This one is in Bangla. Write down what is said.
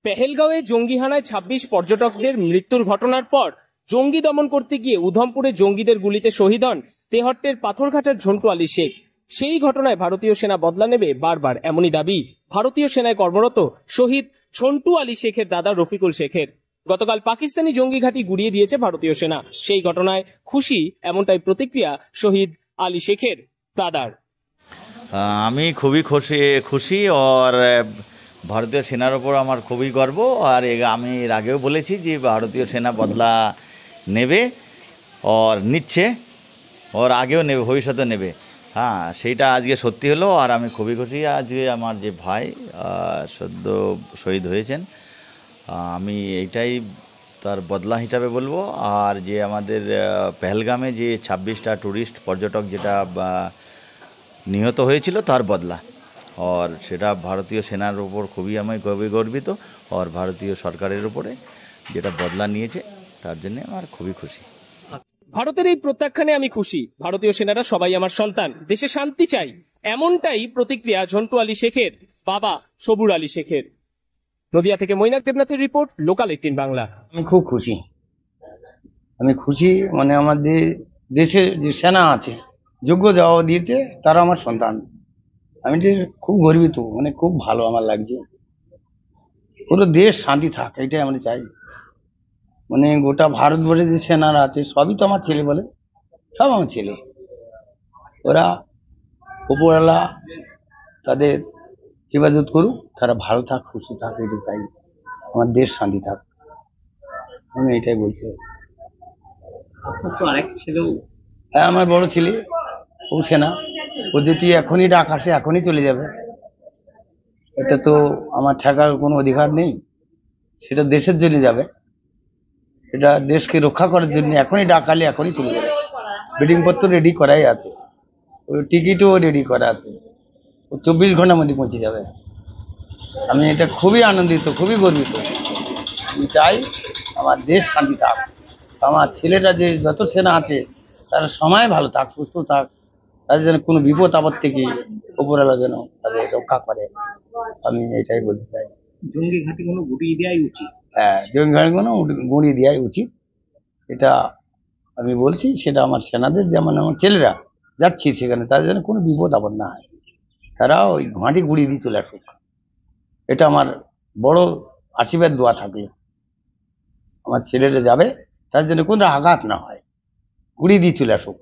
পেহেলগাঁওয়ে জঙ্গি হানায় ২৬ পর্যটকদের মৃত্যুর ঘটনার পর জঙ্গি দমন করতে গিয়ে উধমপুরে জঙ্গিদের গুলিতে শহীদ হন তেহট্টের পাথরঘাটার ঝন্টু আলী শেখ। সেই ঘটনায় ভারতীয় সেনা বদলা নেবে বারবার, এমনই দাবি ভারতীয় সেনায় কর্মরত শহীদ ঝন্টু আলী শেখের দাদা রফিকুল শেখের। গতকাল পাকিস্তানি জঙ্গি ঘাঁটি গুড়িয়ে দিয়েছে ভারতীয় সেনা। সেই ঘটনায় খুশি, এমনটাই প্রতিক্রিয়া শহীদ আলী শেখের দাদার। আমি খুবই খুশি और ভারতীয় সেনার ওপর আমার খুবই গর্ব। আর আমি এর আগেও বলেছি যে ভারতীয় সেনা বদলা নেবে और নিচ্ছে और আগেও নেবে, ভবিষ্যতে নেবে। হ্যাঁ, সেইটা আজকে সত্যি হলো আর আমি খুবই খুশি। আজকে আমার যে ভাই সদ্য শহীদ হয়েছেন, আমি এইটাই তার বদলা হিসাবে বলবো। আর যে আমাদের পেহেলগামে যে ২৬টা ট্যুরিস্ট পর্যটক যেটা নিহত হয়েছিল তার বদলা, और সেটা ভারতীয় সেনার উপর খুবই আমি গর্বিত। और ভারতীয় সরকারের উপরে যেটা বদলা নিয়েছে তার জন্য আমার খুবই খুশি। ভারতের এই প্রত্যাখ্যানে আমি খুশি। ভারতীয় সেনারা সবাই আমার সন্তান, দেশে শান্তি চাই, এমনটাই প্রতিক্রিয়া ঝন্টু আলী শেখের বাবা সবুর আলী শেখের। নদিয়া থেকে মৈনাক দেবনাথের রিপোর্ট, লোকাল 18 বাংলা। আমি খুব খুশি, মানে আমাদের দেশে যে সেনা আছে যোগ্য জবাব দিয়েছে, তারা আমার সন্তান। আমি যে খুব গর্বিত, মানে খুব ভালো আমার লাগছে। পুরো দেশ শান্তি থাক, এটাই আমরা চাই। মানে গোটা ভারতবর্ষে যে সেনারা আছে সবই তো আমার ছেলে বলে, সব আমার ছেলে। ওরা উপরওয়ালা তাদের হেফাজত করুক, তারা ভালো থাক, সুস্থ থাক, এটা চাই। আমার দেশ শান্তি থাক, আমি এটাই বলছি। হ্যাঁ, আমার বড় ছেলে ও সেনা, ও যদি এখনই ডাক আসে এখনই চলে যাবে। এটা তো আমার ঠেকার কোনো অধিকার নেই। সেটা দেশের জন্য যাবে, এটা দেশকে রক্ষা করার জন্য এখনই ডাক আলে এখনই চলে যাবে। বেডিং পত্র রেডি করাই আছে, ওই টিকিটও রেডি করা আছে। ও 24 ঘন্টার মধ্যে পৌঁছে যাবে। আমি এটা খুবই আনন্দিত, খুবই গর্বিত। আমি চাই আমার দেশ শান্তি থাক, আমার ছেলেরা যে যত সেনা আছে তারা সময় ভালো থাক, সুস্থ থাক, তাদের যেন কোনো বিপদ আপদ থেকে উপরওয়ালা যেন তাদের রক্ষা করে, আমি এটাই বলতে চাই। জঙ্গি ঘাঁটিগুলো গুড়িয়ে দেওয়াই উচিত। হ্যাঁ, জঙ্গি ঘাঁটিগুলো গুঁড়িয়ে দেওয়াই উচিত, এটা আমি বলছি। সেটা আমার সেনাদের, যেমন আমার ছেলেরা যাচ্ছি সেখানে, তাদের যেন কোনো বিপদ আপদ না হয়, তারা ওই ঘাঁটি গুঁড়িয়ে দিয়ে চলে আসুক। এটা আমার বড় আশীর্বাদ দোয়া থাকলো। আমার ছেলেরা যাবে, তার জন্য কোনো আঘাত না হয়, গুঁড়িয়ে দিয়ে চলে আসুক।